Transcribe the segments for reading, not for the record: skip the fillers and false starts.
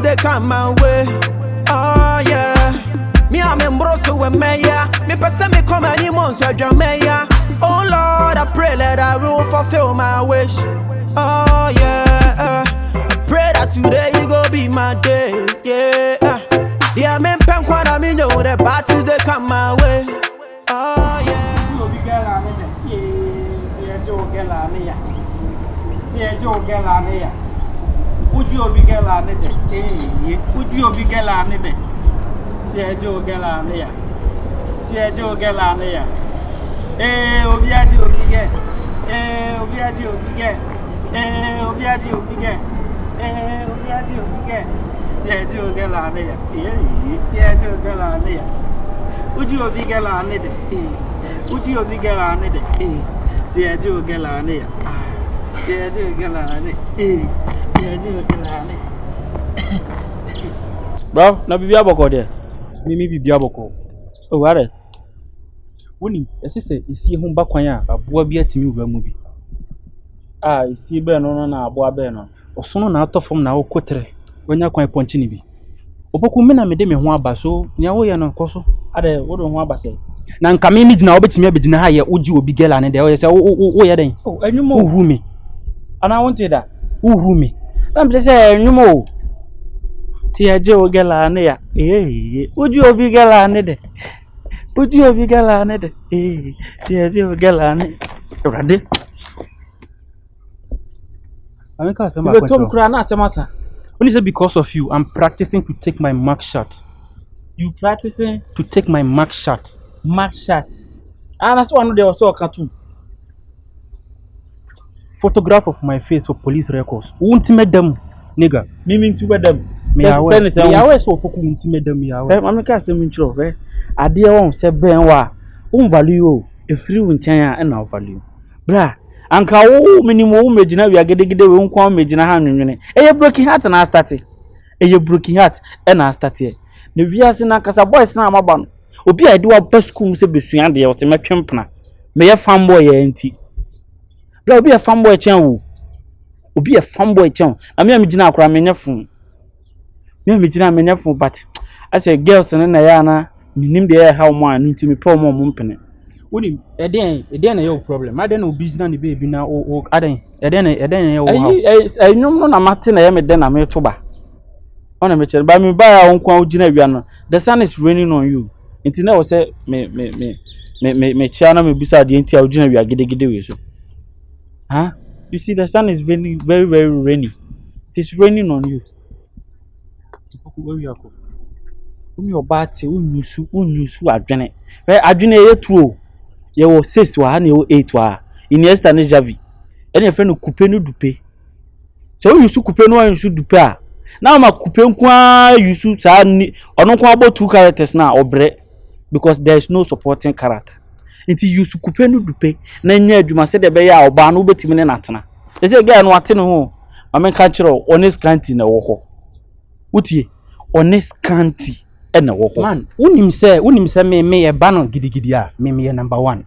they come my way. Oh yeah. Me I'm in Brosso with Maya. Me person me come any months with your Maya. Oh Lord, I pray that I will fulfill my wish. Oh yeah. I pray that today you go be my day. Yeah. Yeah, me pen kwada me know the parties they come my way. Oh yeah. You be girl on it. Yeah, see a joke girl on it. See a joke girl on it. Would you be girl on it? Eh, would you be girl on it? See a joke girl on it. See a joke girl on it. Eh, Obiadi Obige. Eh, Obiadi Obige. Eh, Obiadi Obige. Eh, Obiadi Obige. See a joke girl on it. Eh, see a joke girl on it. Would you be girl on it? Eh, would you be girl on it? Eh, see a joke girl on it. See a joke girl on it. Eh. Bro, na bibi aboko there. Mimi bibi aboko. Oh, ware. Woni, ese isi ho ba kwan a aboa bi atimi wura mu bi. Ah, isi be no na aboa be no. Osono na atofom na wokotre. Wanya kwan ponchi ni bi. Opoku me na me de me ho aba so, nya wo ye no koso. Ade, wo do ho aba se. Na nka me gina obetimi abegina ha ye oji obi gela ne de. O ye se wo ye den. Oh, enwumo. Wo me. Ana wonte da. Wo me. I'm just saying, you know. See a Joe Galania. Eh, would you be Galane? Would you be Galane? Eh, see a Joe Galane. Ready? I'm going to go to Crana Samasa. Only say because of you, I'm practicing to take my mark shot. You practicing to take my mark shot? Mark shot. And that's one of the also cartoon. Photograph of my face for police records. Won't make them, nigga. Meaning to them. Me awe so Opoku won't make them. Me awe. I'm not saying intro. Idea won't say ben wa. Value a free winchanya and now value. Blah. Anka wo minimum magina we are getting we won't come magina hand. A broken heart and I started. A broken heart and I started. The Vias in Akasa boys now, my ban. Obi I do a best school say besuan the ultimate pimpna. May a fanboy auntie. Be a fanboy chen wo be a fanboy chen na me amigina akra me nyefun me amigina me nyefun but I say girls na ya na minim de how mo anu ntimi pe mo mpene woni eden na your problem aden na obi na ne baby na o aden na your how ai nyum no na mate na ya me den na me to ba ona me chere ba me ba ya won kwa ugina wia no the sun is raining on you nti na wo say me chia na me bisa de nti a ugina wia gidegide we so. Huh? You see, the sun is very, very, very rainy. It is raining on you. Where you go? Your body, unyusu, adwene. Right? Adwene ye 2. Ye wo 6 wa, hani wo 8 wa. Iniesta ne Javi. Ene ye friend coupe no dupe. So you yusu coupe no yusu dupe a. Na ma coupe nkwa yusu sa ni. Ono nkwa about 2 characters na obre because there is no supporting character. Nti yusu coupe no dupe na nya adwuma se de be ya oba no betimi ne natena ese ga no ate no ho ma ka kire honest canty na wo ho wutie honest canty e na wo ho man unim se me ye ba no gidigidi a me ye number 1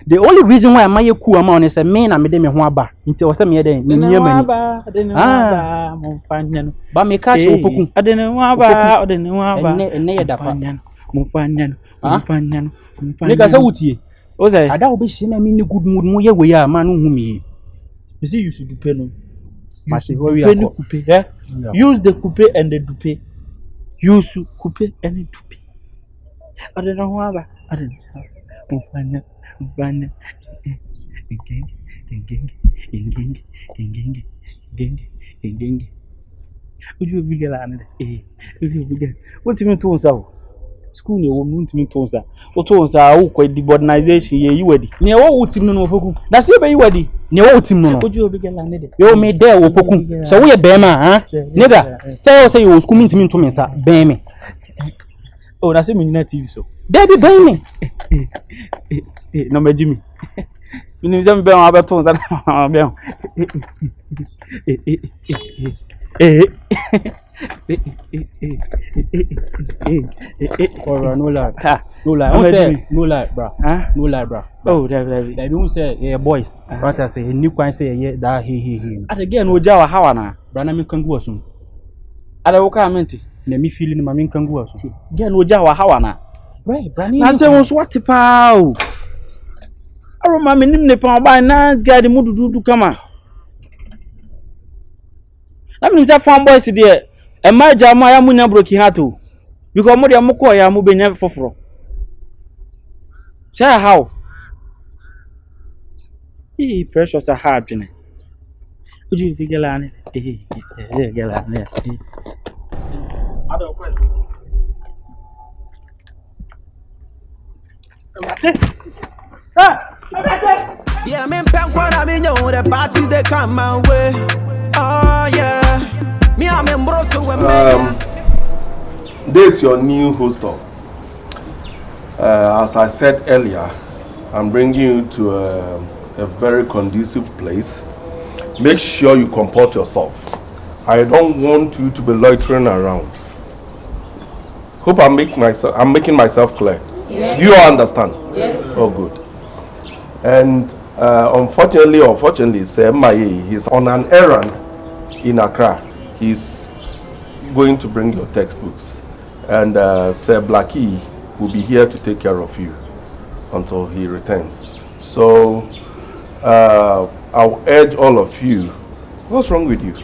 the only reason why am I cool am on say me na me de me ho aba nti wo se me ye den me nya mani mo fanya no ba me ka kire Opoku adene ho aba ene ye dapa mo fanya no nigga say wutie Oze ada obi shi na me ni good mood mo ye we ya man hu me. You see you should dupe no. Masi hurry up. Coupe, yeah? Use the coupe and the dupe. Use coupe and the dupe. I don't know why. I don't know. Mufanya. Gang. Would you be galane? Would you be? What you mean to say? School ni wo muntu mi tonsa o tonsa wo kwa debordization ye yiwadi ne wo utim no Opoku na se be yiwadi ne wo utim no oju obi gela ne de yo me there Opoku so wo ye bema ha nigga say you school minti minto me sa ben me oh na se me na TV so baby ben me no me jimi ni zam be wa ba tonsa be Or no lie. No lie, bro. No lie, bro. Oh, that you say yeah boys. What I say new kind say yeah that he. At again no jawa how na. Bro na me kan go asum. Ada wo ka amenti. Na mi feel ni ma mi nkan gu aso. Girl no ja wa hawa na. Right, brani. Na say won so what pa o. Aroma me nim ne pa ba na guy mu dudu kama. Na me say fan boys there. E ma ja ma ya mu nya broken heart o. Because mo dey mo call ya mo be nya foforo. Say how? Precious a hard thing. Would you figure lane? Get lane. Yeah, me pen kwa na me know the parties they come my way. Oh yeah, me I'm in Brussels with me. This is your new hostel. As I said earlier, I'm bringing you to a very conducive place. Make sure you comport yourself. I don't want you to be loitering around. Hope I'm making myself clear. Yes. You all understand? Yes. Oh, good. And unfortunately or fortunately, Sir Maye, he's on an errand in Accra. He's going to bring your textbooks. And Sir Blackie will be here to take care of you until he returns. So I'll urge all of you. What's wrong with you?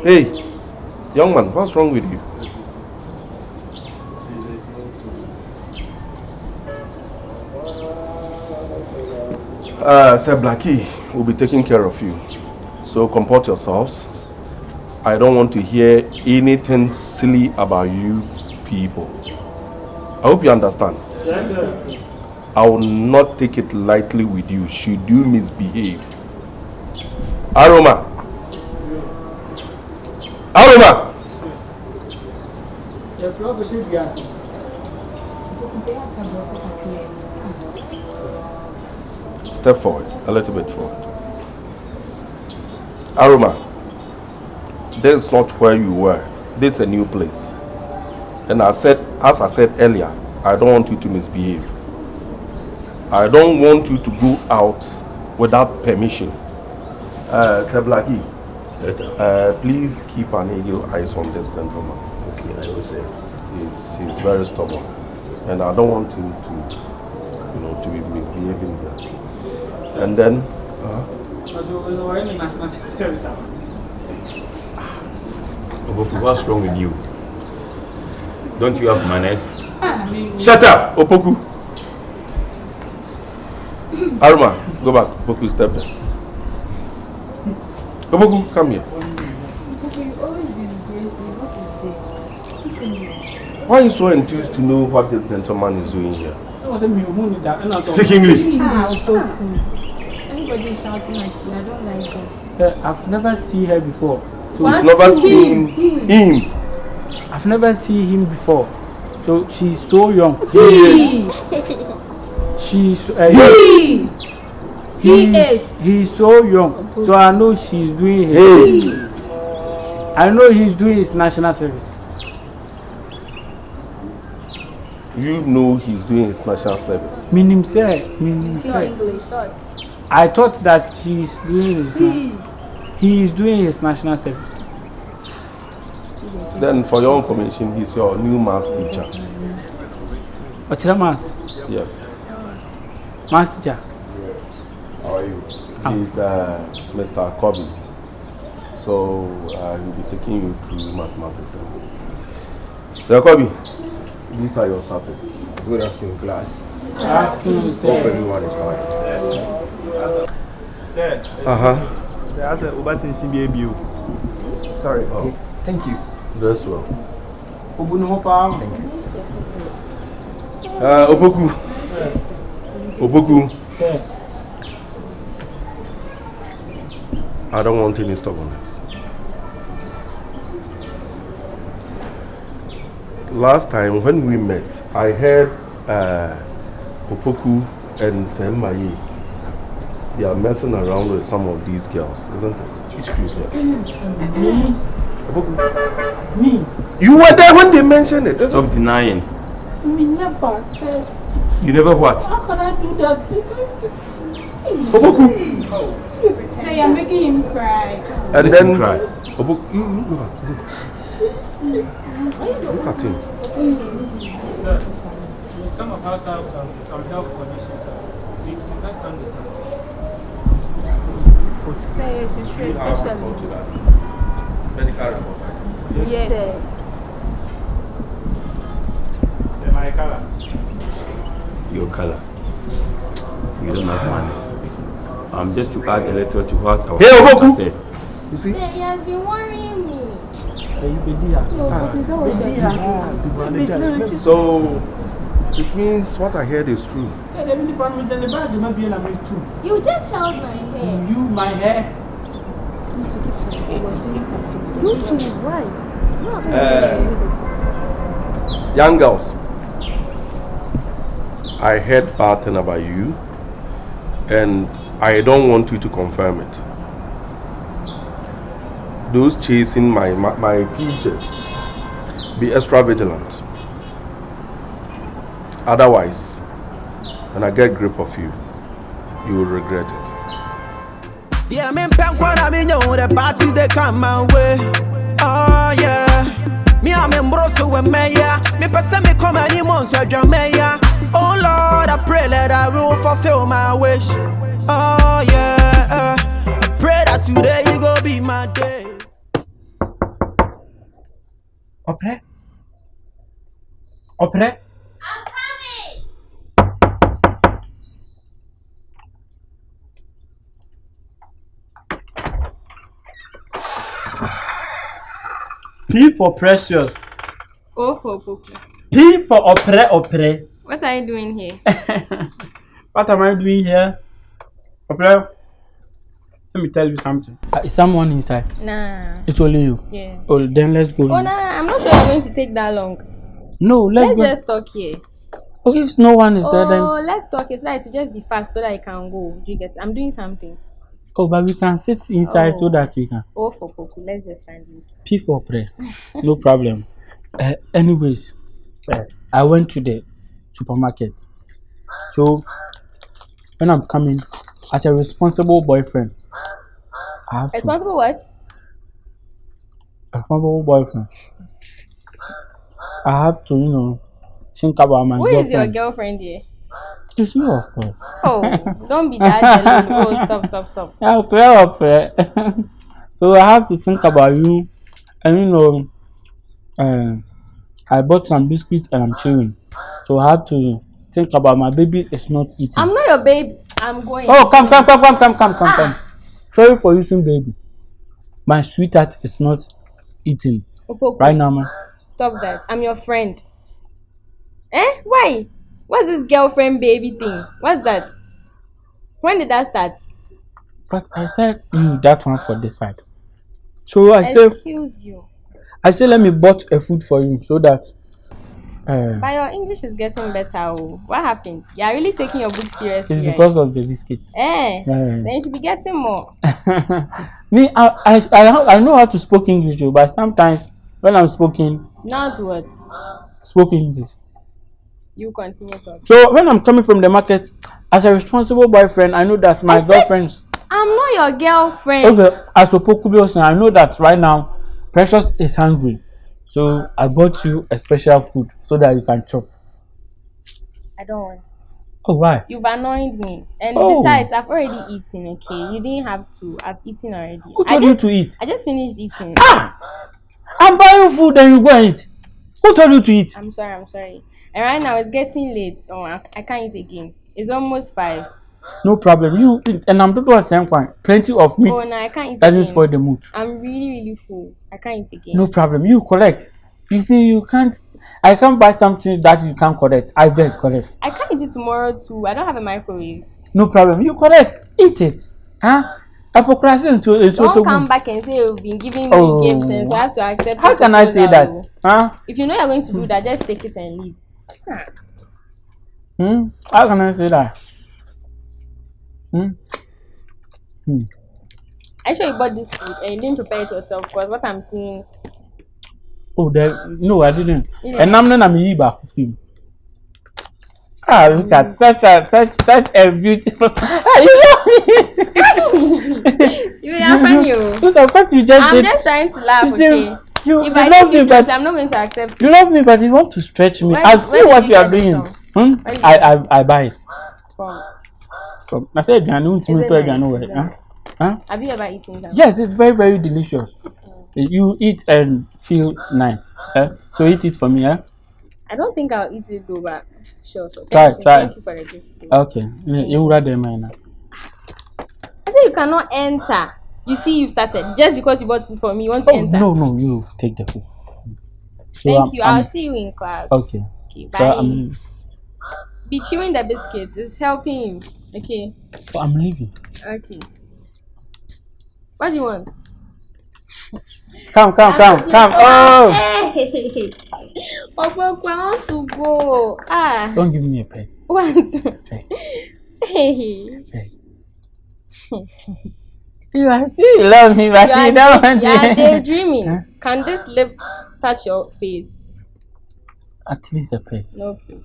Hey, young man, what's wrong with you? Sir Blackie will be taking care of you. So comport yourselves. I don't want to hear anything silly about you people. I hope you understand. Yes, sir. I will not take it lightly with you should you misbehave. Aroma! Aroma! Yes, Rob, she's gas. Step forward, a little bit forward. Aroma, this is not where you were. This is a new place. And as I said earlier, I don't want you to misbehave. I don't want you to go out without permission. Sir Blackie, please keep an eagle eyes on this gentleman. Okay, I will say. He's very stubborn. And I don't want him to be misbehaving here. And then, Opoku, what's wrong with you? Don't you have manners? shut up, Opoku. Aroma, go back. Opoku, step there. Opoku, come here. Why are you so enthused to know what this gentleman is doing here? Speak English. Everybody is shouting at you. I don't like that. I've never seen her before. So You've never seen him. I've never seen him before. So she's so young. She's he's so young. So I know she's doing I know he's doing his national service. You know he's doing his national service. Meaning say. I thought that he's doing he is doing his national service. Then for your information, he's your new maths teacher. What's the mass? Yes. Mass teacher. How are you? He's Mr. Kobe. So he'll be taking you through mathematics. Sir Kobe, these are your subjects. Good afternoon, class. Absolutely. Hope everyone is fine. That's a Ubatin CBABU. Sorry. Oh. Thank you. Dress well. Thank Opoku. Opoku. Sir. I don't want any stubbornness. Last time when we met, I heard Opoku and Semaye. They are messing around with some of these girls, isn't it? It's true, sir. Me? Opoku. Me? You were there when they mentioned it. Stop denying. Me never said. You never what? How can I do that? Opoku. So you're making him cry. And Let then him cry. Opoku, you go back. Look at him. Some of us have some health conditions. We just understand. So yes, it's true, especially. Medical report. Yes. My color. Your color. You don't have manners. Just to add a little to what our Hey, pastor Opoku! said. You see? He has been worrying me. So it means what I heard is true. You just held my hair. You, my hair. You too, why? Young girls, I heard bad thing about you, and I don't want you to confirm it. Those chasing my teachers, be extra vigilant. Otherwise, when I get grip of you, you will regret it. Yeah, me pen I mean you the party they come my way. Oh yeah. Me am embroso with me yeah. Me person me come any months with your me yeah. Oh Lord, I pray that I will fulfill my wish. Oh yeah. I pray that today you go be my day. Opre? I'm coming. P for precious. Oh, Opoku. P for opre. What are you doing here? What am I doing here? Opre, let me tell you something. Is someone inside? Nah. It's only you. Yeah. Oh, then let's go. Oh, nah. I'm not sure you're going to take that long. No, let's go. Just talk here. Oh, if no one is there, then. Oh, let's talk. It's like to just be fast so that I can go. Do you get it? I'm doing something. Oh, but we can sit inside so that we can. Oh, for Opoku. Let's just stand in. P for prayer. No problem. Anyways, I went to the supermarket. So, when I'm coming, as a responsible boyfriend, I have Responsible what? to. Responsible boyfriend. I have to, think about my Who girlfriend. is your girlfriend here? It's you, of course. Oh, don't be that jealous. Oh, stop. Yeah, prayer. So I have to think about you, and I bought some biscuits and I'm chewing. So I have to think about my baby is not eating. I'm not your baby. I'm going. Oh, come. Sorry for using baby. My sweetheart is not eating Opoku, right now, man. stop that. I'm your friend. Why? What's this girlfriend baby thing? What's that? When did that start? But I said that one for this side. So I said, Excuse you. let me bought a food for you so that. But your English is getting better. Oh. What happened? You are really taking your book seriously. It's because of the biscuit. Then you should be getting more. Me, I know how to speak English, but sometimes when I'm speaking, Not what? spoke English. You continue talking. So when I'm coming from the market, as a responsible boyfriend, I know that my girlfriends. I'm not your girlfriend. Okay, as Opoku, I know that right now, Precious is hungry, so I bought you a special food so that you can chop. I don't want it. Oh, why? You've annoyed me. And Oh. besides, I've already eaten, okay? You didn't have to. I've eaten already. Who told you to eat? I just finished eating. I'm buying food and you go and eat. Who told you to eat? I'm sorry. And right now, it's getting late. Oh, I can't eat again. It's almost 5. No problem. You and I'm doing the same point. Plenty of meat. Oh, no, I can't eat Doesn't again. spoil the mood. I'm really full. I can't eat again. No problem. You collect. You see, you can't. I can't buy something that you can't collect. I beg collect. I can't eat it tomorrow too. I don't have a microwave. No problem. You collect. Eat it. Huh? Hypocrisy into Don't come back and say you've been giving me gifts and so I have to accept. How your can I say that? proposal. Huh? If you know you're going to do that, just take it and leave. How can I say that? I sure you bought this food and you didn't prepare it yourself because what I'm seeing. Oh, no, I didn't. Yeah. And I'm not a back of him. Ah, look at such a beautiful. You love me. You are funny. Look at what you just did. I'm just trying to laugh. You see, Okay. you If I love take me, this but I'm not going to accept it. you love me, but you want to stretch me. Where I've did seen what you you are get this doing. from? I buy it. From? So I said, I don't Is it to nice? Huh? Have you ever eaten that? Yes, it's very, very delicious. You eat and feel nice. So eat it for me, yeah? I don't think I'll eat it though, but sure. So Try. Thank you for the gift. Okay. You rather mine. I say you cannot enter. You see, you started just because you bought food for me. You want to enter? No, you take the food. So Thank you. I'll see you in class. Okay. Bye. So Be chewing the biscuits. It's helping you. Okay. So I'm leaving. Okay. What do you want? Come. Oh! Hey! Opoku, I want to go. Ah. Don't give me a pet. What? Hey. Pet. You still love me, but you don't want to. You are daydreaming. Huh? Can this lip touch your face? At least a pet. No, please.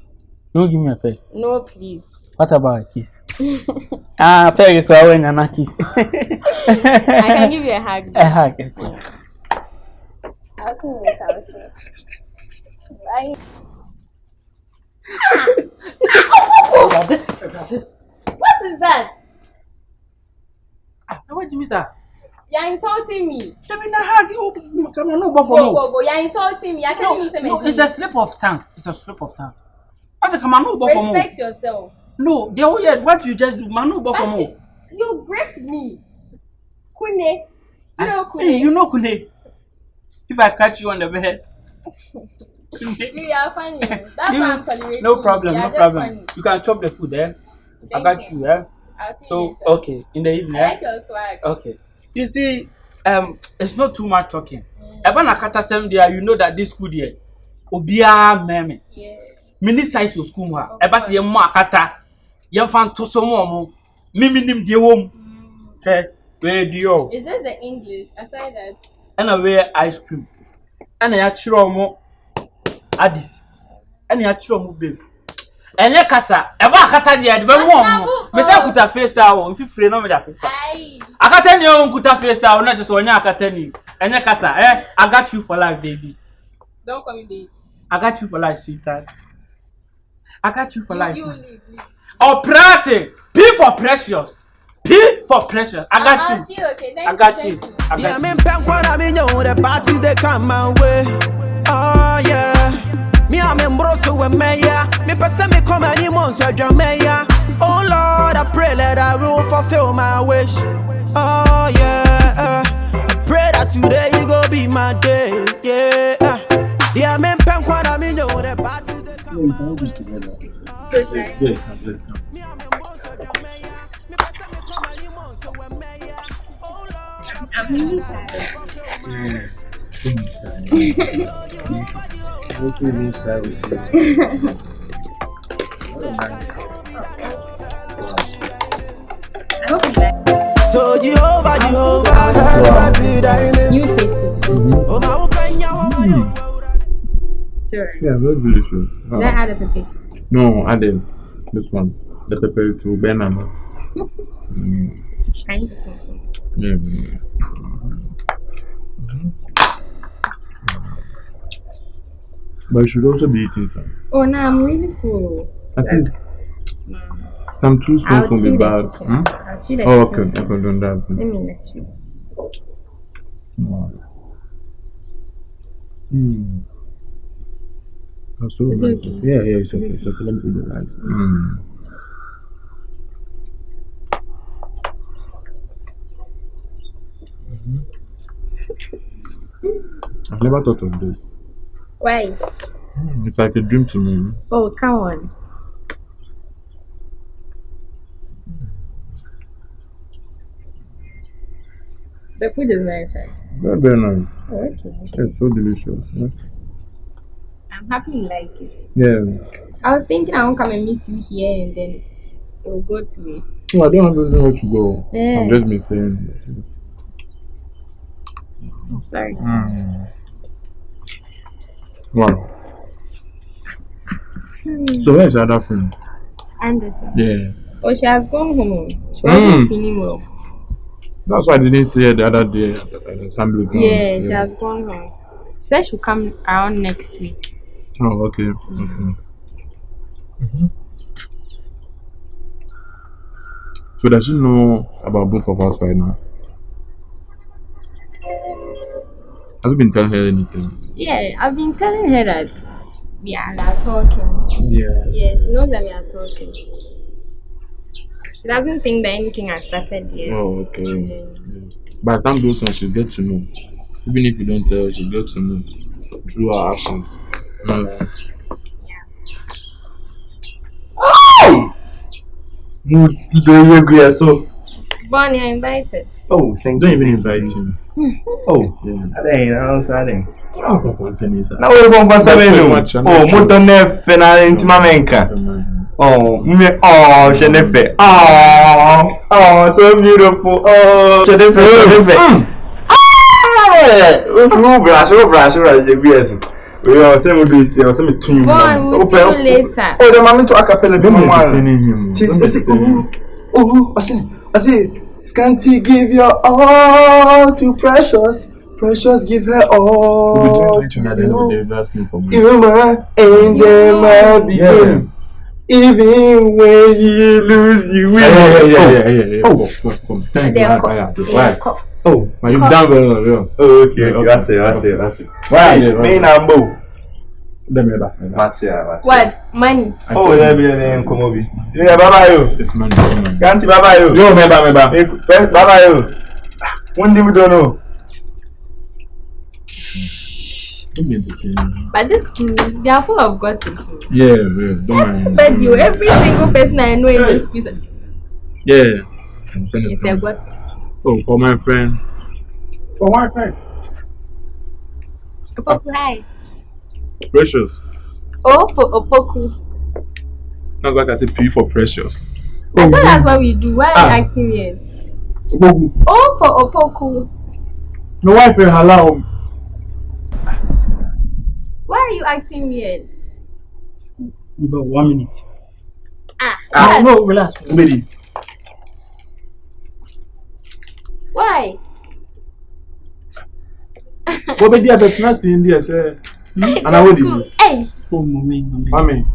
Don't give me a pet. No, please. What about a kiss? Pet you call when I'm a kiss. I can give you a hug. A hug. Okay. I'll see you later. Bye. What is that? What do you mean, sir? You're insulting me. Come on, no, Go. You're insulting me. You're telling me something. No, it's a slip of tongue. I said, come on, no, respect yourself. No, the whole year, what you just do, man, no, but you gripped me. Kune. You know Kune. If I catch you on the bed. You are funny. That's why I'm tolerating. No problem. Funny. You can chop the food, eh? I got you, eh? So, okay, in the evening. I like your swag. Okay. You see, it's not too much talking. Even Akata 7 there, you know that this school there, Obia meme. Yeah. Mini size of school, eba si yemo Akata, yem fan to so mo, miminim de wom. Where do you? It's just the English. Aside that. And I wear ice cream. And I chiro mo Addis. And I chiro mo babe. And ya kasa, eba Akata there, the mo. Me say kuta face star, if you free no me da paper. Akata ni o kuta face star, not just one Akata ni. And ya kasa, I got you for life, baby. Don't call me baby. I got you for life, sweetheart. I got you for life. You leave. Oh, Prate! P for precious. P for precious. I got you. See, okay. I got you. I got you. The party they come my way. Oh yeah. Me I'm in Broso with Maya. Me person me come any months with Jamaica. Oh Lord, I pray that I will fulfill my wish. Oh yeah. I pray that today you go be my day. Yeah. Yeah, me I mean you the party they come my way. So Yeah, let's go. I'm really sad. Yeah. I'm also really shy with you. What a nice house. Wow. I hope you like it. So Jehovah. You taste it. Sure. Yeah, very delicious. Should I add a pepper? No, add this one. The pepper to banana. Kind of. Yeah. But you should also be eating some. Oh, no, I'm really full. At least some 2 spoons will be bad. I'll chew the Oh, chicken. okay. I can do that. Let me let you. That's so It's nice. okay. Yeah, it's okay. It's okay. Let me eat the rice. I've never thought of this. Why? It's like a dream to me. Oh, come on. The food is nice, right? Very, very nice. Oh, okay. It's so delicious. Yeah. I'm happy you like it. Yeah. I was thinking I won't come and meet you here and then it will go to waste. No, I don't have anywhere to go. Yeah. I'm just been staying. Oh, sorry. Wow. So where's the other friend? Anderson. Yeah. Oh, she has gone home. She wasn't feeling well. That's why I didn't see her the other day at the assembly. Yeah, she has gone home. She said she'll come around next week. Oh, okay. Okay. So does she know about both of us right now? Have you been telling her anything? Yeah, I've been telling her that we are talking. Yeah. Yeah, she knows that we are talking. She doesn't think that anything has started yet. Oh, okay. Yeah. But as time goes on, she'll get to know. Even if you don't tell her, she'll get to know through her actions. You agree so? Bonnie, I invited. Oh, thank Don't you. even invite him. Oh, Yeah. I didn't. I'm not concerning you. Now we're going to say, oh, Motonef, Fena, Timamenka. Oh, me, oh, Shenefe. Oh, so beautiful. Oh, Shenefe. We are saying we do this. We are saying to you. Bon, we'll see you later. Oh, the moment to Acapella. Him. Oh, I say, Scanty, give your all to Precious. Precious, give her all to you. Human and them my beginning. Even when you lose, you win. Yeah. Come. Thank you. Oh, You've done well. oh, okay. I see. Why? Me na mbo. Matia. What? Money? Oh, there be a name, Komobi. Yeah, bye yo. This man. Scanty, bye yo. Yo, member. Bye yo. One day we don't know. Don't be entertaining. But this school, they are full of gossip. Yeah, don't mind. But you, every single person I know in this school Yeah. is a gossip. Oh, for my friend. For my friend. Opoku, hi. Precious. Oh, for Opoku. That's like I said, P for precious. I thought that's what we do. Why are you acting weird? Oh, for Opoku. My wife will allow. Why are you acting weird? About 1 minute. Yes. No, relax. Baby. Why? What be there that's not seeing there, sir? And I would do. Hey, Oh, mommy.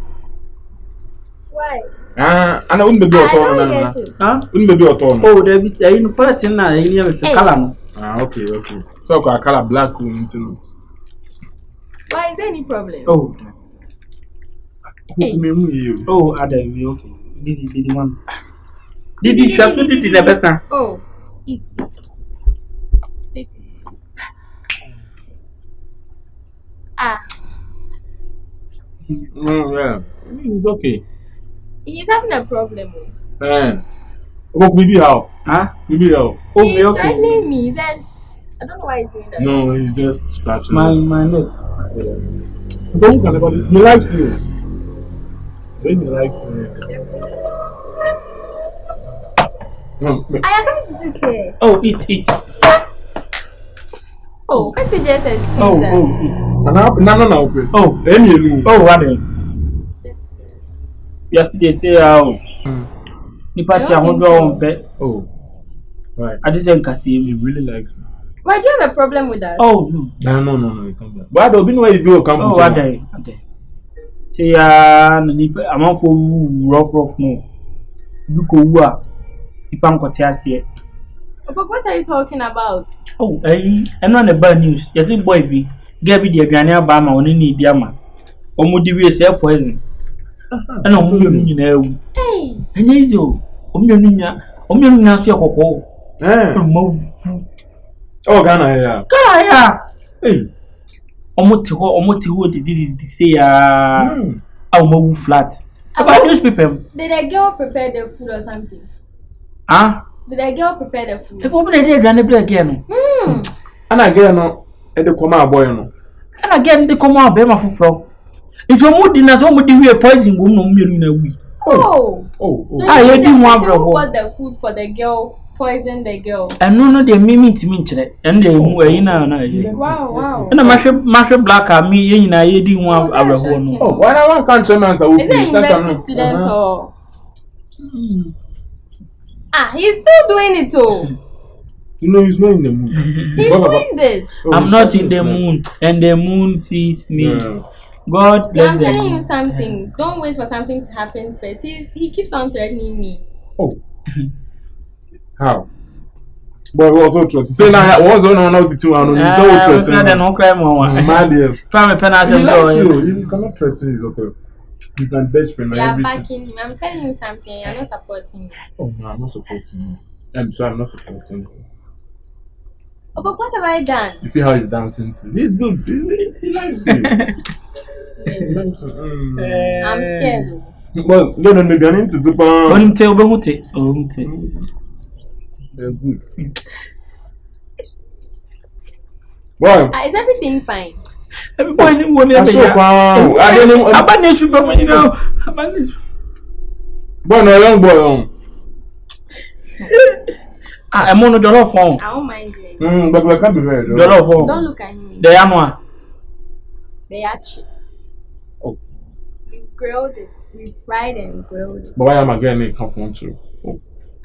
why? And I wouldn't be I a don't turn. get it. Huh? Wouldn't be a turn. Oh, there be in Palatin now, in here with the color. Okay. So I color black woman. Why is there any problem? Oh, Hey. oh, Adam, you okay? Did one? Did you just did the best? Oh, eat. Yeah. It's okay. He's having a problem. What will be how? Huh? Maybe how? Oh, He's okay. threatening me. He said, I don't know why he's doing that. No, he's just scratching. My neck. Don't can about it. He likes you. He likes you. I am coming to sit here. Oh, eat. Oh, can't you just excuse us? Oh, eat. No. Oh, Then you lose. oh, what then? Yes, they say, oh, the party I want to go on pet. Oh. Right. I just think I see He really likes you. Why do you have a problem with that? Oh, no. No. You come back. But I don't know why you do come. Oh, what day? Say, I'm on for rough, no. You go, you can't got here. But what are you talking about? Oh, I'm not the bad news. Yes, boy, be Gabby, the Granny Obama, only need Diama. Almost we say poison. And I'm you know. Hey! And you, Omnia, Coco. Oh, Ghana, Kaya! Hey! Almost what did it say? I'll move flat. About newspaper. Did a girl prepare the food or something? Ah? Did a girl prepare the food? The woman did run a play again. and again, no, at the Koma boy, no. And again, they come out, Bema for flow. If you're moody, not only we are poison woman, we. Oh! So I didn't want to got the food for the girl, poison the girl. And no, they mean to mention it, and they were in a. Wow. And a masher black are me, and I didn't want our home. Oh, why I want can't answer? Is it university student or? Ah, he's still doing it too. You know, he's not in the mood. He's doing this. I'm not in the moon, and the moon sees me. Yeah. God bless I'm them. telling you something. Don't wait for something to happen first. He keeps on threatening me. Oh. How? Boy, what's all true? Say now, what's on now to 2 and so It's not no crime, my dear. Try me pen as He likes you. You cannot threaten you, okay? He's my best friend. You are Everything. backing him. I'm telling you something. You're not supporting me. Oh no, I'm not supporting you. I'm sorry, I'm not supporting you. Oh, but what have I done? You see how he's dancing too. He's good. He likes you. He likes you. I'm scared. Well, no, maybe I need to do They're good. Why? Is everything fine? Everybody want I saw wow. I don't know. About this people, you know. About this. Boy, no young boy. I'm on the dollar phone. I don't mind you. But I can't be very. Dollar phone. Don't look at me. They are They are cheap. Oh. We grilled it. We fried and grilled it. But why am I getting it come from you?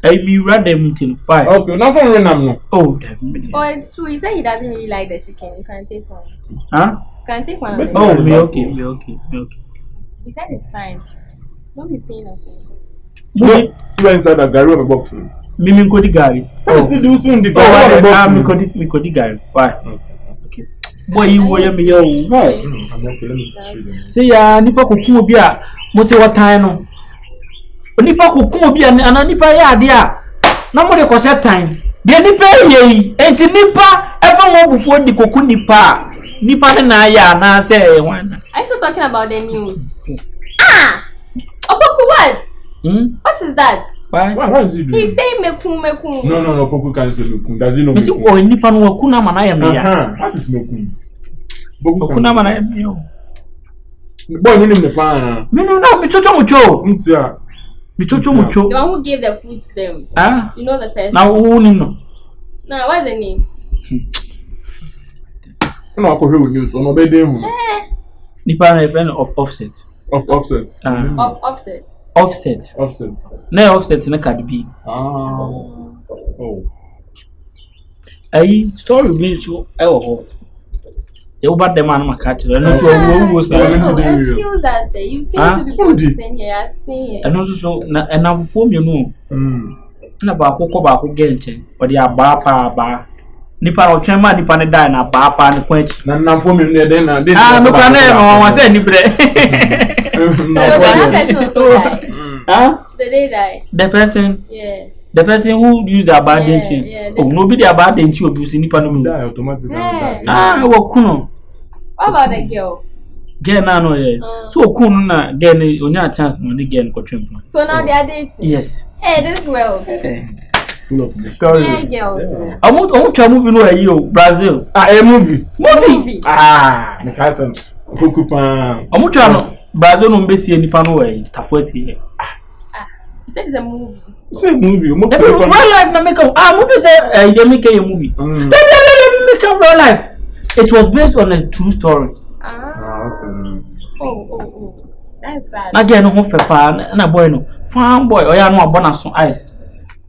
I be random till 5. Okay, not from random. Oh, definitely. Oh, it's true. He said he doesn't really like the chicken. You can take one. Huh? You can take one of them. Oh, me okay. He said it's fine. Don't be paying attention. No, you were inside the Gary on the box. Mimi kodi gari. Oh, see, do soon the me kodi gari. Why? Okay. Boy, you were me young. I'm okay, let me show you. See ya, nipa kukumo bia. Mote watan no. Nipa kukumo bia ana nipa ya ade a. Na mo de kwose tan. De nipa ye. Enti nipa efa mo bufo di koku nipa. Nipa ne na ya na say wana. Are you still talking about the news? Ah! Opoku, what? What is that? Why is he doing? He's saying mekum. No, Opoku can't say mekum. Does he know mekum? Mesi o nipa no waku na mana ya me ya. What is mekum? Waku na mana ya me yo. Boy, you need the pan. No, me chocho mucho. Mtia. Me chocho mucho. The one who gave the food to them. Ah? You know the person. Now who no? Nah, what's the name? No, I could hear news. On obey them. Nipa na friend of Offset. Of Offset. Of Offset. Offset. Na Offset na Cardi B. Oh. Ai story me so e wo ho. E wo ba dem an maka kire. No so wo say. Excuse us. You seem to be putting here, staying here. And so na enafofo me no. Na ba ko ge nche. O de aba pa aba. Nipa no twema nipa ne dai na ba pa ne kwanchi. Na namfo me no den na. No kwa na no wa say ni bre. Did they die? The person? Yeah. The person who used the abandoned oh, nobody abandoned you abuse nipa no. Die automatically. Wo kuno. What about the girl? Girl na no yeah. So kuno na girl ni onya chance no ni girl ko twem. So now they are dating? Yes. Hey, this world. Full of the story. Yeah, girls. I want to movie no here Brazil. A movie. The cousin. Okupa. I want to no Brazil no be see nipa no here. Tafo see here. You said it's a movie. It's a movie. Real life na make movie say they make a movie. They make a real life. It was based on a true story. Okay. Oh. That's bad. Na girl no ho fe pa na boy no. Fine boy oya no abona so eyes.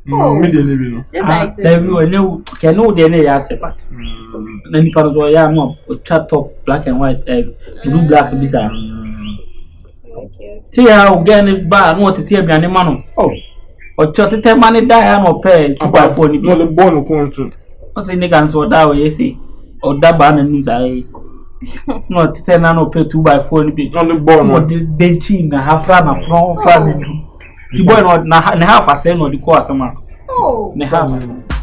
Me dey live no. Just like this. Everyone know can know dey na ya se part. Na ni part do ya no chat top black and white blue black bisa. Okay. See how again ba no tete abiane ma no. O tete ma ne da ya no pe 2x4 ni bi. No the born no country. O say ni kan so da o yesi. O da ba na nu sai. No tete na no pe 2x4 ni bi. No the born no de denti na hafra na front family. The boy no na half ase no the call asema. Oh. Ne half.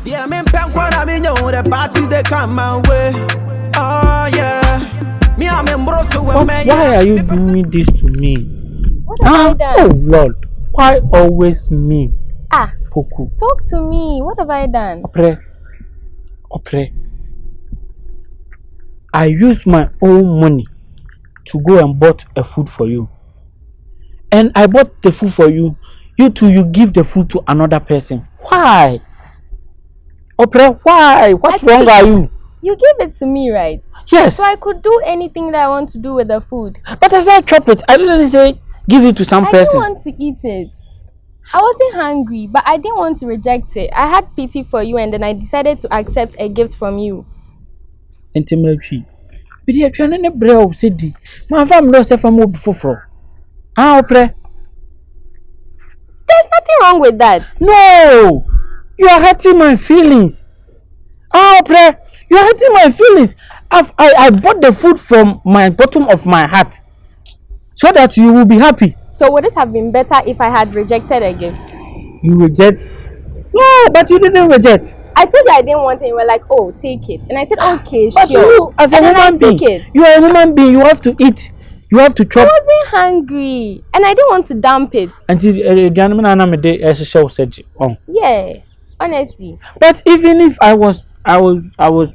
Yeah, me penkwana me know the party they come my way. Oh yeah. Me am embroso with me. Why are you doing this to me? What have I done? Oh Lord, why always me? Poku. Talk to me. What have I done? Opre. I used my own money to go and bought a food for you. And I bought the food for you. You too, you give the food to another person. Why? Opre, why? What's wrong are you? You gave it to me, right? Yes. So I could do anything that I want to do with the food. But as I chop it, I didn't say give it to some person. I don't want to eat it. I wasn't hungry, but I didn't want to reject it. I had pity for you and then I decided to accept a gift from you. Intimately. But you're trying to brew city. My family lost a family before. Ah, pray. There's nothing wrong with that. No! You are hurting my feelings. Ah, pray. You are hurting my feelings. I bought the food from my bottom of my heart so that you will be happy. So would it have been better if I had rejected a gift? You reject? No, but you didn't reject. I told you I didn't want it. You were like, oh, take it. And I said, okay, but sure. You, as a woman being, you are a human being. You have to eat. You have to chop. I wasn't hungry, and I didn't want to dump it. Until yeah, honestly. But even if I was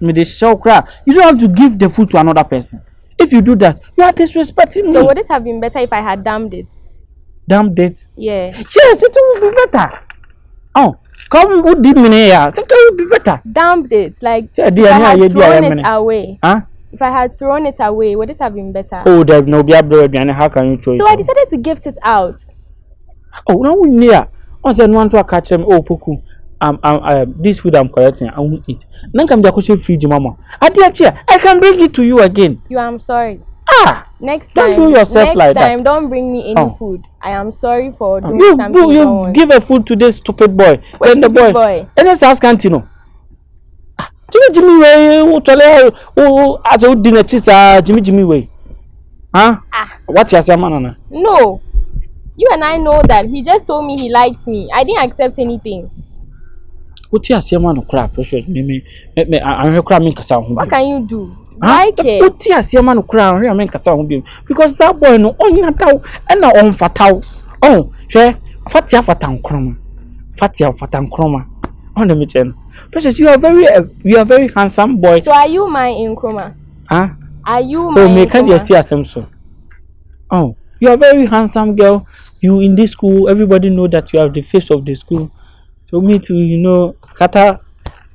made a show cry, you don't have to give the food to another person. If you do that, you are disrespecting me. So would it have been better if I had dumped it? Dumped it? Yeah. Yes, it would be better. Oh, come who did me here? It would be better. Dumped it, like if I had thrown it away. Huh? If I had thrown it away, would it have been better? Oh, there's no be able. How can you throw it? So I decided to gift it out. Oh, now we near. I said, want to catch him. Oh, Opoku. This food I'm collecting, I won't eat. Then come the question fridge, mama. I can bring it to you again. I'm sorry. Next don't time, do yourself like that. Don't bring me any food. I am sorry for doing something you give a food to this stupid boy. What stupid boy? It's just Cantino. Jimmy way, as a dinner cheese, Jimmy way. Huh? What's your man? No. You and I know that. He just told me he likes me. I didn't accept anything. What precious? What can you do? Why care? Because that boy no on that and on fatal. Oh, share Fatia Fatan Chroma. On the mission. Precious, you are very handsome boy. So are you my Nkrumah? Huh? Are you my Nkrumah? Oh, you are very handsome girl. You in this school, everybody know that you are the face of the school. So me too, Kata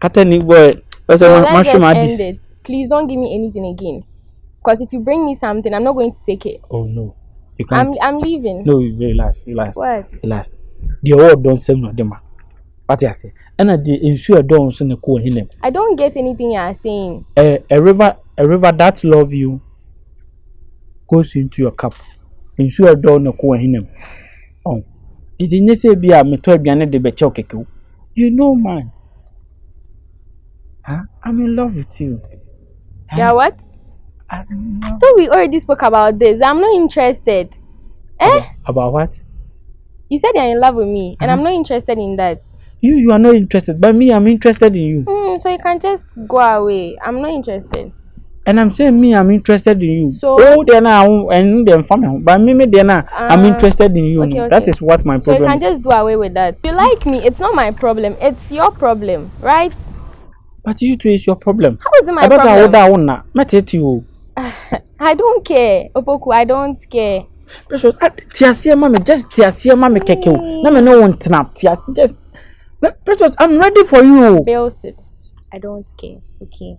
boy. So let's just end it. Please don't give me anything again. Because if you bring me something, I'm not going to take it. Oh no. You can't. I'm leaving. No, relax. What? Relax. The award don't send no them. What you say? And the ensure don't send the cool him. I don't get anything you are saying. A river that love you goes into your cup. Ensure don't cool him. Oh. It didn't say be a method behind the bechoke. You know, man. Huh? I'm in love with you. Yeah, what? I thought we already spoke about this. I'm not interested. About what? You said you're in love with me, and I'm not interested in that. You are not interested, but me, I'm interested in you. So you can just go away. I'm not interested. And I'm saying me, I'm interested in you. So then and then family, but me then I'm interested in you. Okay. That is what my problem. So you can just do away with that. You like me? It's not my problem. It's your problem, right? But you too is your problem. How is it my problem? I don't care, Opoku. I don't care. Precious, just mommy keke. No me no one snap. Just Precious, I'm ready for you. Belsip, I don't care. Okay,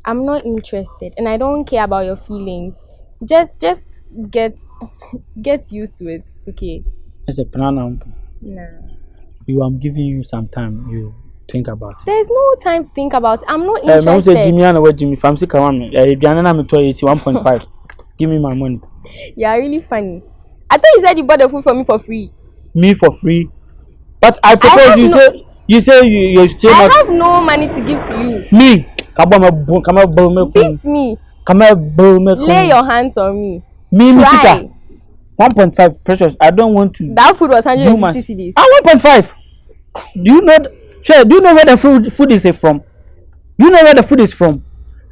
I'm not interested, and I don't care about your feelings. Just get used to it. Okay. It's a plan. Nah. I'm giving you some time. You think about it. There's no time to think about it. I'm not interested. Jimmy, if I'm sick, I'm 1.5. Give me my money. You're really funny. I thought you said you bought the food for me for free. Me for free? But I propose you say you're still I have no money to give to you. Me? Beat me. Lay your hands on me. Try. 1.5 precious. I don't want to. That food was 150 cedis. 1.5. Do you know where the food is from? Do you know where the food is from?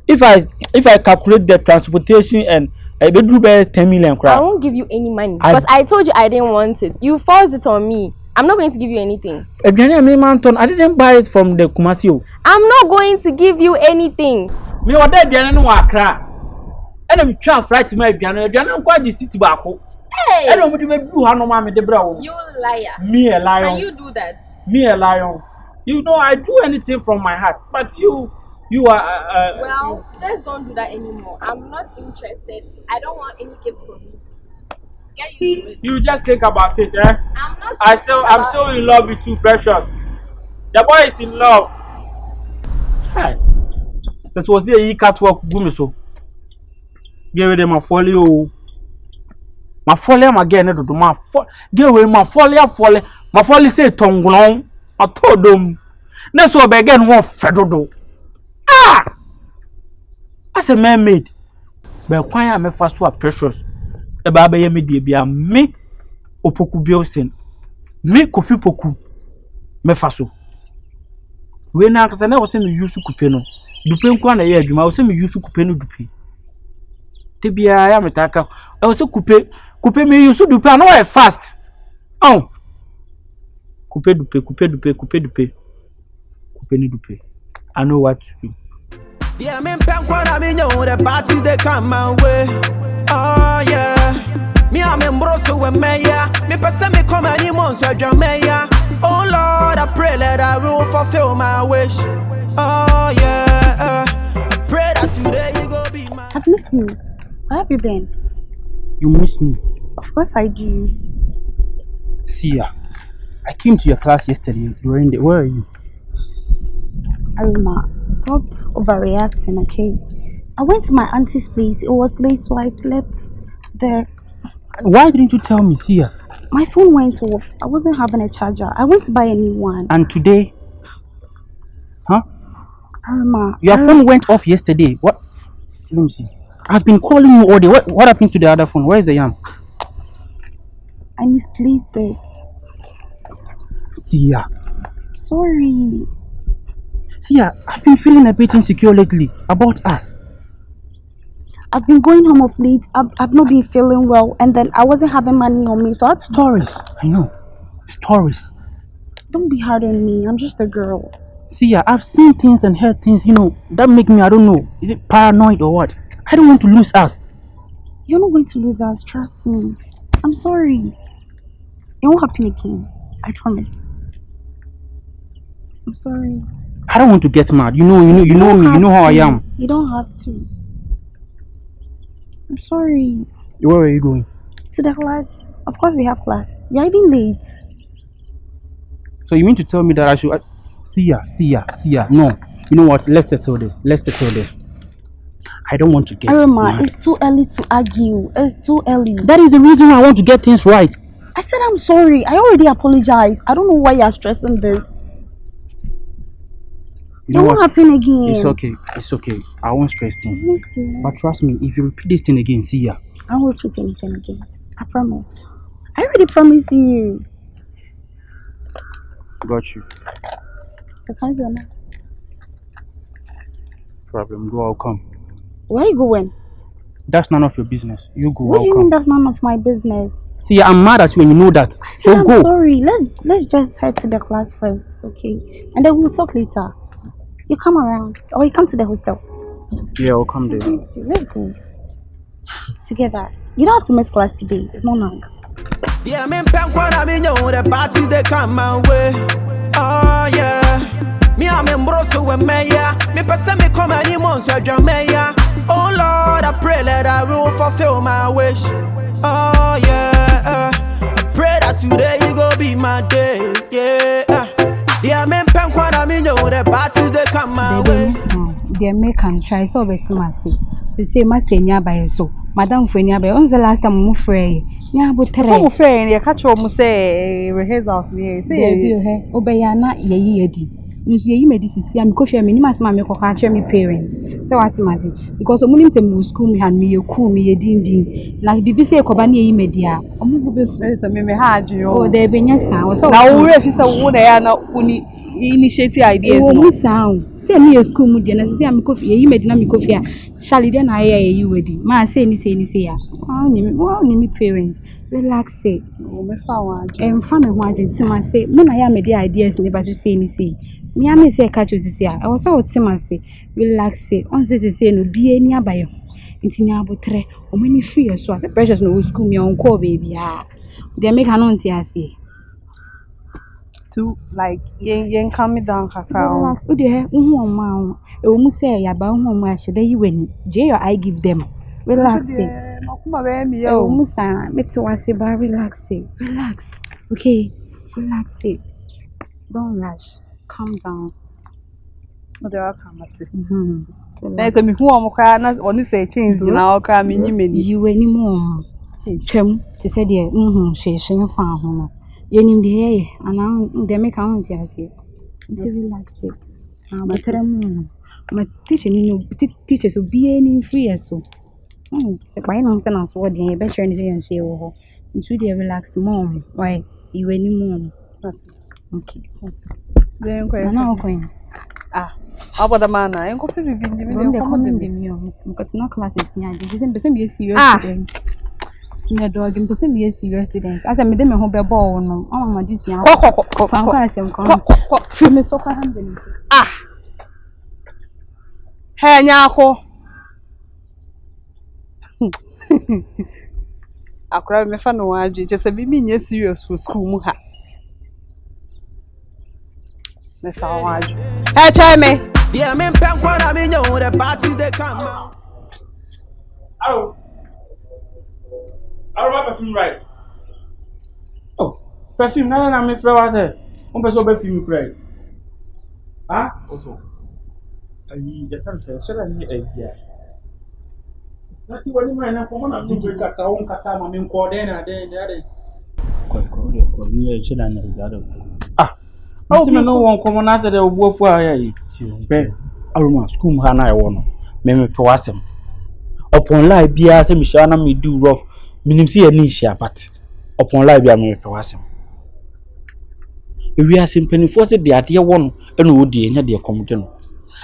If I calculate the transportation and I do 10 million crap. I won't give you any money because I told you I didn't want it. You forced it on me. I'm not going to give you anything. I didn't buy it from the Kumasi. I'm not going to give you anything. Me order Biana no Accra. And I'm trying flight to my Biana. Biana quite the city back. Hey. I don't want to do Hanoma the brow. You liar. Me a liar. Can you do that? Me a lion. You know I do anything from my heart, but you are. Well, just don't do that anymore. I'm not interested. I don't want any gift from you. Get used to it. You just think about it, eh? I'm not. I'm still in love with you, Precious. The boy is in love. Hey. This was here, you can't walk, so. Give them a folio. My folly, I'm again, my give away my folly, my folly say tongue long. I told them. That's what again one federal. Ah! As a mermaid. But why am I first to a Precious? A baby, me, Opoku Biosin. Me, Kofi Poku. Me faso. When I was in the use of Cupeno. Dupe nkwana ye adwuma wo se me use coupe no dupe te bia ya metaka e wo se coupe me use dupe na wo fast oh coupe dupe ni dupe I know what to do. Yeah, me nkwana me nyo the party they come my way. Oh yeah, me am embroso we meya me pese me come any months meya. Oh Lord, I pray that I will fulfill my wish. Oh yeah. Pray that today you go be my. I've missed you. Where have you been? You miss me? Of course I do. Seer, I came to your class yesterday during the. Where are you? Aroma, stop overreacting, okay? I went to my auntie's place. It was late, so I slept there. Why didn't you tell me, Seer? My phone went off. I wasn't having a charger. I went to buy a new one. And today? Huh? Aroma, your phone went off yesterday. What? Let me see. I've been calling you all day. What happened to the other phone? Where is the yam? I misplaced it. Seer. Sorry. Seer, I've been feeling a bit insecure lately about us. I've been going home of late. I've not been feeling well, and then I wasn't having money on me. So that's stories. I know. Stories. Don't be hard on me. I'm just a girl. Seer, I've seen things and heard things, that make me, I don't know. Is it paranoid or what? I don't want to lose us. You're not going to lose us, trust me. I'm sorry. It won't happen again. I promise. I'm sorry. I don't want to get mad. You know me. You know how I am. You don't have to. I'm sorry. Where are you going? To the class. Of course we have class. You're even late. So you mean to tell me that I should... Seer. No. You know what? Let's settle this. I don't want to get Aroma, mad. It's too early to argue. It's too early. That is the reason why I want to get things right. I said I'm sorry. I already apologized. I don't know why you're stressing this. You know it won't happen again. It's okay. I won't stress things. Please do. But trust me, if you repeat this thing again, Seer. I won't repeat anything again. I promise. I already promised you. Got you. So can't you now? Problem. Go, I'll come. Where are you going? That's none of your business. You go. What do you mean that's none of my business? See, I'm mad at you and you know that. I said so I'm go. sorry. Let's just head to the class first, okay? And then we'll talk later. You come around, or you come to the hostel. Yeah, I'll come there. Please do. Let's go together. You don't have to miss class today. It's not nice. Yeah, me the party they come my way. Oh yeah, me am embroso we meya. Me pese me come any months meya. Oh Lord, I pray that I will fulfill my wish. Oh yeah, pray that today you go be my day. Yeah, me the party they come my way. They make and try so better mercy. To say master nearby so. Madam for nearby. On the last time move free. Yeah, but some friend you catch up say rehearsals near say baby he obeyana ye di. Nso ye me this is am coffee me ni masema me kokwa chere me parents. Say what masi because omunim say me school me han me ye cool me ye din. Na bibi say koba na ye me dia. Omu go be say me ha adwen o dey benya san. So na wo refi say wo na ya na uni initiative ideas no. O sound. Say me school mu dia na say am coffee ye me di na me coffee a. Shall dey na ye wedi. Ma say ni ya. Ni me parents. Relax say. O me fa wa adwen. Em fa me ho adwen ti ma say me na ya me di ideas ne ba say ni say. Me am say catch you say I was so tima say relax say on say no bie ni abaye nti nya abotre o mani free so as precious no school me on call baby ah they make anon ti ase to like yen calm me down kaka relax o de he hu ma o e o mu say ya ba hu ma hye da yi wani je your I give them relax say no kuma be me Oh, yo. Musa, let's say, but relax. Okay, relax. Don't rush. Calm down. No dey come at. Na Relax. say me hu omkra na oni say change na okra me nyimeni. You anymore. Twem te say de hwehwe fa ho no. Yenim de ye ana de make am ti ase. Nti relax. Better mo. My teacher ni no teachers obi any free so. Se kwa ina mse na so de be sure ni say yan hwe wo. Nti de relax more. Why? You anymore. That's Okay. That's then kwa. na okwen. Aboda mana enko fe bibi ndi me come in the because no classes here. This is be serious students. Na dog in person be serious students. As I made me ho be ball no. Mama this yan. Fan kwa asem kon. Fi me so kwa handle. He nya akọ. Akora me fa no wadwe je se bibi nya serious for school mu ha. Me fa wadwe. Hey try me. Yeah, me pen kwa me know the party they come out. Aroma perfume rice. Oh, perfume na me frɛ wa sɛ. On person perfume cry. Also. Ayi, ya kan sɛ sɛ ni ɛbia. Na ti wani mai na ko na tu ka sa on ka sa ma men ko de na de de. Ko ni e sɛ na ɛbia do. Isi me no won ko na sɛ de obuafu a ya yi. Be Aroma school ha na ɛwɔ no. Me pe wasɛm. Upon life bia sɛ me sha na me do rough. Minim si ani hia but upon life bia me pe wasɛm. Ewi asɛm panifo sɛ de ade wɔ no ɛna odi enya de komde no.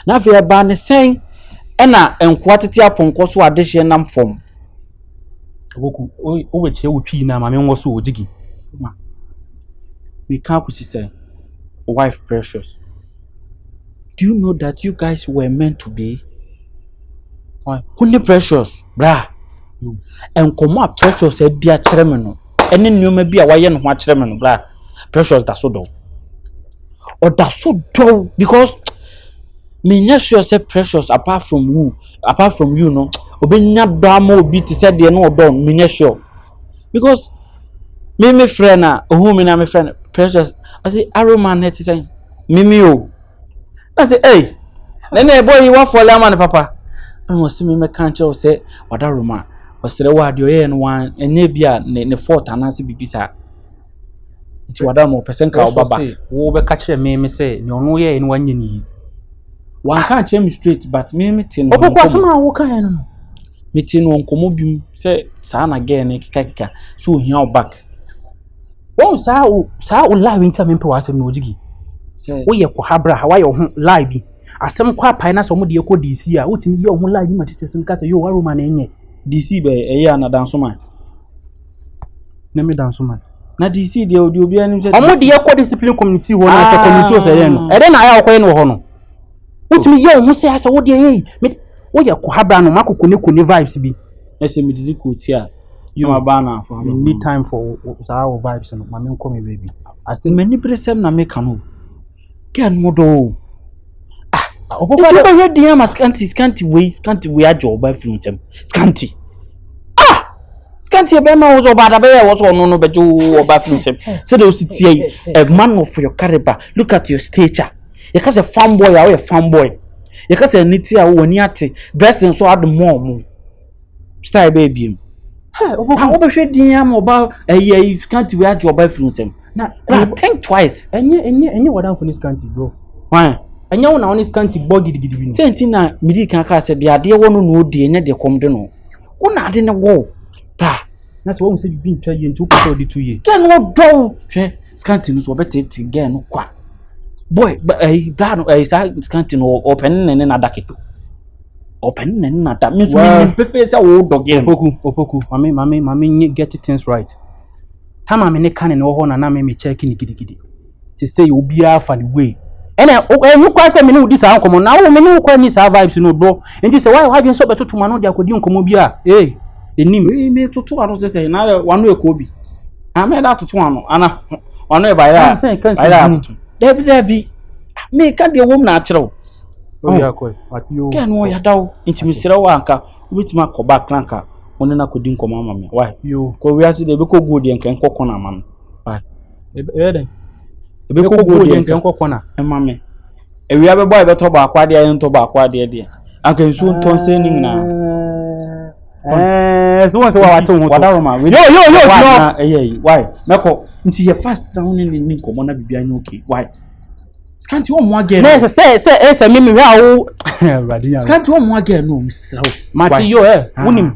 Na afei aba ne sɛn ɛna enkoa tete aponko so ade hye nam fom. Opoku o we che wo twi na ma me nwo so ogigi. Ma. Me can kusi say wife precious. Do you know that you guys were meant to be? Why? Kuni precious, bra. Enkomo a precious e dia kyerɛ me no. Ene nneoma bi a waye no ho akyerɛ me no, bra. Precious da so do. Or da so do because me not sure say precious apart from you no obenya dama obi ti say de no do me not sure because me friend who me na me friend precious I say Aroma net say me o I say hey na boy you want for man papa I must see me can tell say what Aroma was say what you here no one enye bia ne fort anase bibisa nti wada mo person ka obaba wo be ka kire me say ne ono ye no wanye ni one can't change me straight, but me tin. Opoku asoma wo kan no. Me tin won komo bim say sa na again kika so hia back. Won sa o live ntia me pe wasem no ogigi. Say wo ye ko habra ha wa ye ho live bi. Asem kwa pai na so mo de ko DC a wotimi ye ho live ma tete ka say yo Aroma na enye. DC be eye na danso man. Na me danso man. Na DC de obi anim say. Omo de ye ko discipline community wo na say community o say no. E de na aya ko ye no ho no. Wotimi ye wo say asa wo de ye me wo ye ko habra no makoko ne vibes bi na say me didi ko ti a you ma ba na for need time for our vibes no ma me nko me baby I say many presem na me kanu ken modo opoku ba ready am scanty we ajo ba from tem scanty scanty be ma wo ba da be ye wo so no be jo ba from tem say they sit here a man of your caliber look at your stature. You can say fanboy or a fanboy. You can say niti a woni ate dressing so add more style baby. Hey, obo hwe din am oba you can't we add your boy from them. Na think twice. Enye wadan for this country bro. Why? Enye wona on this country bo gidigidi bi no. Senti na midi kan ka say de ade wo no no odi enye de kom de no. Wo na ade ne wo. Pa. Na so wo say bi ntwa ye ntu ko so di 2 years. Then wo do hwe scanty no so obetete again no kwa. Boy, but brad scanting or open and na daketo. Open and na that means we perfect our dog game. Opoku. Mami get things right. Time I ne can no ho na me checking gidi. Say you be half and way. And you quite say me no this an come now me no kwa ni sa vibes no bro. And this why have you so better to man no dia kodi nkomo bia. Eh, enim me to ano say na wanu ekobi. Ame da to ano ana wanu e ba ya. Say can say there be me can the woman natural. Oh yeah, koi. But you can no ya daw inti misira wa anka obitima ko back ranka One na kodi nkoma ma me. Why? You ko we ase de be ko go de nkan kokko na ma me. Why? Ebe ko go de nkan kokko na e ma me. Ewia be boy be to ba akwa de ayen to ba akwa de. Anka nsu nton se ni na. So once wa wate ho to. Aroma. Yo. Why? Meko nti ye fast na woni ni nkomo na bibia nya okay. Why? Scanty one more again. No, say me how Scanty one more again no misraw. Mati yo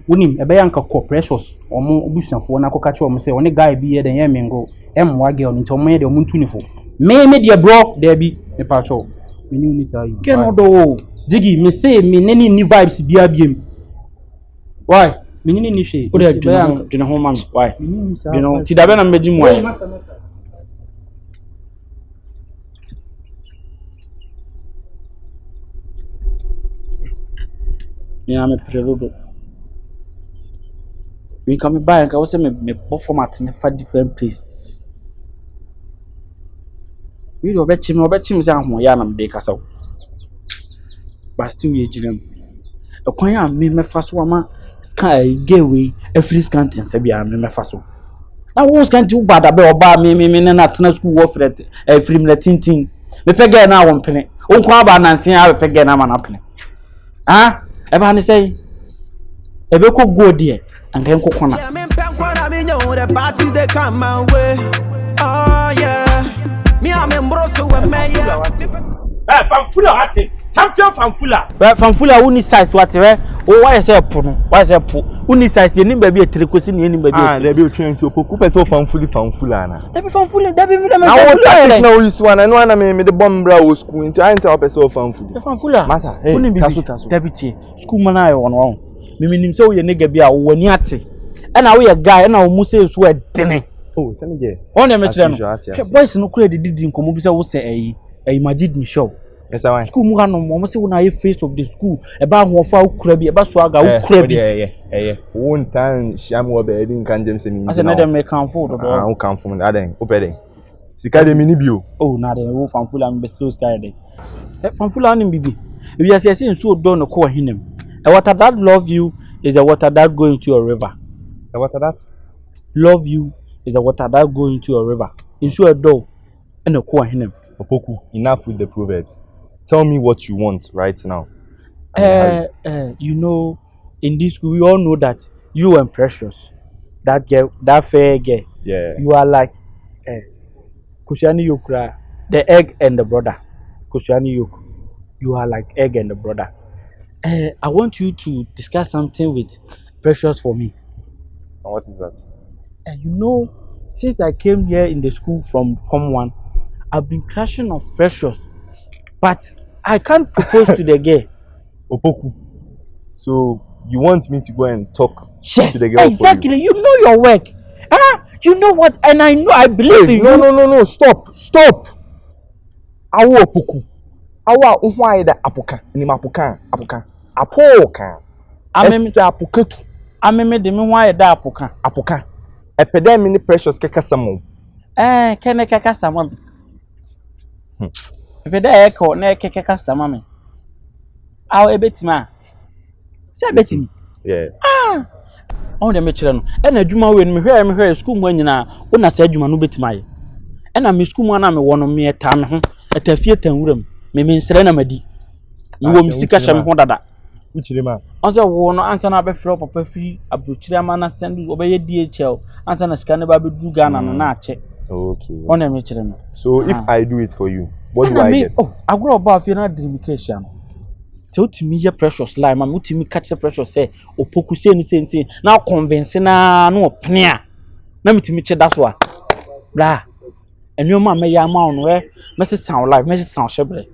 wonim ebe yanka ko precious omo obusuafo na akọka che omo say one guy bi ye den ye mengo emwa girl nti omo ye de omo ntunifo. Me de bro there bi me pa cho. Me ni uni say. Ke no do Jiggy me say me nani ni vibes bia biem. Why? Me ni ni hwe. O de dwena ho man. Why? You know, ti da be na meji mu aye. Me prerodo. We come by and I say me format in a different place. We do bet him say ho ya na me kasa. But still ye ginem. E kwan ya me fa so ama scan gateway every scanting say bia me fa so. Na wo scanting bad abe oba me na tena school wo fret free me tintin. Me pege na wo mpene. Wo kwa ba nansen a pege na ma na pene. Ah eba ni say ebe ko go there and then kokko na the party they come my way. Oh yeah. Me am embroso we me ya. Fanfula ati champion fanfula. Fanfula uni size what we o why say po no why say po uni size ye ni ba bi etrekosi ni ba bi there be train to Opoku person fanfula na there be fanfula there be me na what tactics na we use one and one me the bomb bra o school nti I tell person fanfula masa hey kaso deputy school man ayo won me nim say we nigga bi a wo ni ate e na we guy e na wo mu say so e dene oh se me je on dem kire no boys no kure didi nkomo bi say wo say Majid Michelle. Yes, I school mu hanom mo say na face of the school e ba hofa ukura bi e ba so aga ukura bi one time sham wo be edin kan jem se mi ase na dem me kan fo do wo kan fo na den o pede sika de mini bio oh na den wo fan full am be slow sky de fan full an bibi e bi ase nsu do no ko hinem e water that love you is a water that go into a river. The water that love you is a water that go into a river. Nsu a do and a ko hinem. Opoku, enough with the proverbs. Tell me what you want right now. You know, in this school, we all know that you and Precious, that girl, that fair girl, yeah, you are like Kushani Yokra, the egg and the brother. Kushani Yok, you are like egg and the brother. I want you to discuss something with Precious for me. And what is that? You know, since I came here in the school from Form 1, I've been crushing on Precious, but I can't propose to the girl. Opoku. So you want me to go and talk to the girl? Exactly. For you know your work. You know what? And I know I believe in you. No. Stop. Awo Opoku. Awa unwa da apoka. Ni mapoka. Apoka. Apokatu. Ameme de me why da apoka. Epidemic ni Precious keka samo. Kene keka samo. Epeda eko na keka samo me. Aw ebetima. Se ebetimi. Yeah. On dem kire no. E na adwuma we no me hwe school mu anyina, wo na sa adwuma no betima ye. E na me school mu na me wono me eta me ho. Eta fie tanwuram. Me nsere na madi. Me wo misika hye me ho dada. Uchire ma. On say wo no ansa na be frɛ papa fi abrochire ama na send obeye DHL ansa na sika ne ba be du Ghana no na ache. Okay. On dem kire no. So if I do it for you, what do I get? Oh, agro ba fi na dreamication no. So utimi ye Precious lie ma utimi catch the Precious say Opoku say ni na convince na no opne a na mitimi che da so a bra enwoma me ya ma no me se sound live me se sound shebre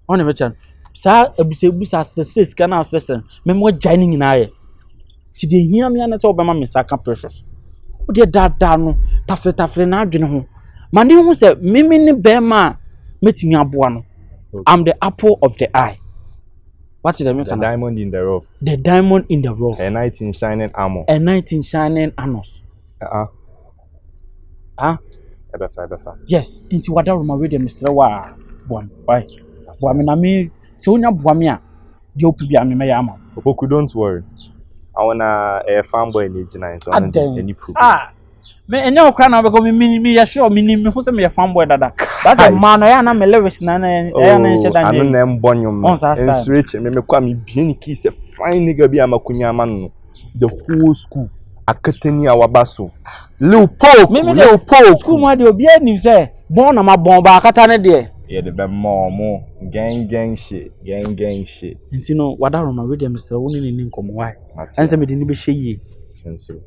on dem chan sa ebusa stress kana stress me mo jani nyina ye ti de hia me na che obema me saka Precious o de da no tafre na adwene ho ma ne hu se mimi ne bema metimi aboa no. I'm the apple of the eye. What's the meaning? The diamond in the rough. The diamond in the rough. A knight in shining armor. A knight in shining armors. Ebefa. Yes. Into what Aroma with the Mr. Why? Boami na me. So na boami a. The opi bi ame me yama. Opoku, don't worry. I wanna a fanboy in the night, so I don't any problem. Ah, me and no crown because me sure me who say me a fanboy dada. That's a man I am a Lewis Nana and I don't know Bonum. And switch me kwami bien kiss a fine nigga be a makunya man. The whole school. Akateni awabaso. Lil Poke, Lil Poke. School ma de obi ani say born na ma bon ba akata ne de. Yeah, the be more gang shit. Nti no wada Aroma we dem say woni ni nkom why. Anse me de ni be hye yi.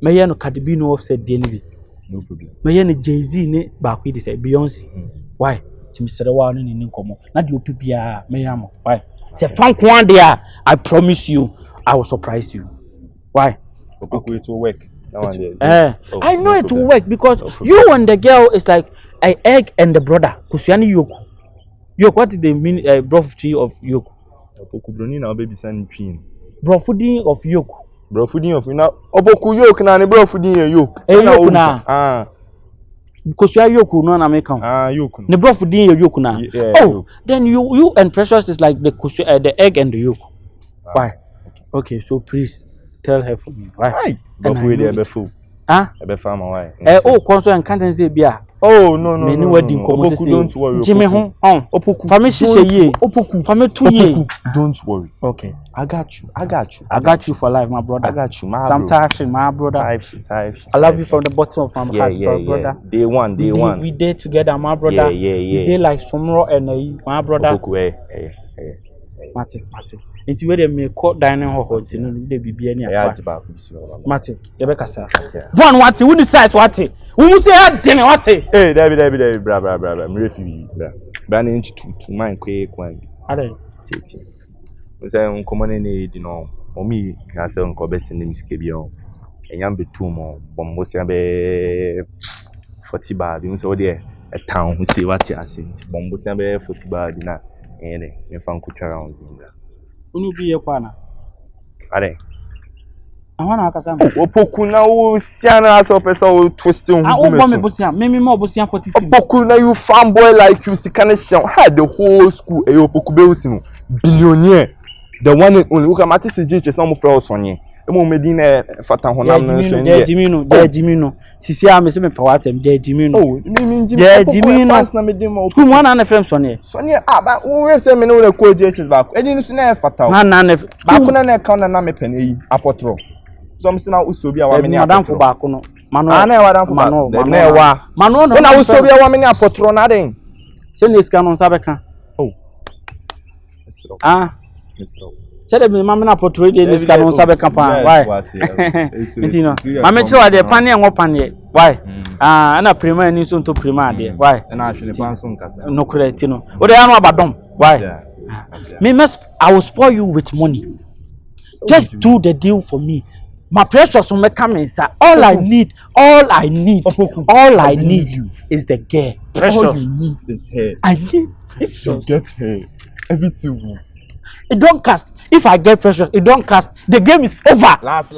Me ye no Cardi B no offset de ni bi. No problem. Me ye no Jay-Z ne ba ku de say Beyonce. Why? Ti me sere wa no ni nkom. Na de opibia me ya mo. Why? Say fan kwan there, I promise you I will surprise you. Why? Opoku, it will work. I know it will work because you and the girl is like an egg and the brother. Kusiani yoku. Yoke, what is the mean brofudi of yoke? Opoku broni na baby san twin. Brofudi of yoke. Brofudi of na Opoku yoke na ne brofudi yoke. Yoke na. Kusia yoku no na make come. Yoke. Ne brofudi yoke na. Oh, then you and Precious is like the egg and the yoke. Why? Okay, so please tell her for me. Why? But we dey be fool. Be farm why? Oh, console and can't say bia. Oh no. Many wedding come say. Don't worry. Jimmy ho. Opoku. Family shise ye. Opoku. Family 2 years. Don't worry. Okay. I got you for life, my brother. I got you, my Sometimes, my brother. I love you from the bottom of my heart, my brother. Day one. We did together, my brother. Yeah. We did like tomorrow and my brother. Opoku, Mate. Into where they may call dining hall to know the BB any. Mate, the Becassa. One what you decide what who say I didn't what Hey, David, bra. I'm refugee. Banning into to mind quick one. I don't. We say on common need, you know, or me, can say on Cobes in the Misbehavior. And yam be 2 more, Bombosia be 40 bar, you know, there a town who see what you are saying. Bombosia be 40 bar dinner, and you found cook around. Unu be a corner. Are I want to ask Opoku na wo siana as a person twisting. I want me busia, maybe more busia 46. Opoku na you fanboy like you see can had the whole school e Opoku be usinu billionaire. The one and only who can matter is no more for us on ye. Emo medina fata honam no so ye. Jimino. Sisi a me se me pawatem de Jimino. Oh, Jimino. Na me demo. School one na frame son ye. Son ye ba we say me no ko JHS back. Edi no so na fata. Na ba ko na account na me pen yi apotro. So me se na usobi a wa me ni madam fo ba ko no. Mano. Na wa dan fo ba. Na wa. Mano no. Na usobi a wa me ni apotro na den. Se ne ska no nsa beka. Oh. Misro. Said me mama na portray dey this can on sabe campan. Why? You know. Mama chwa dey pan e pan ye. Why? Na prima ni so to prima dey. Why? Na ahwene pan so nkasa. No correct no. O dey anu abadom. Why? Me must I will spoil you with money. Just do the deal for me. My Precious will make come sir. All I need is the girl. Precious. All you need is her. I need if you get her, everything will. It don't cast. If I get Precious, it don't cast. The game is over. Last.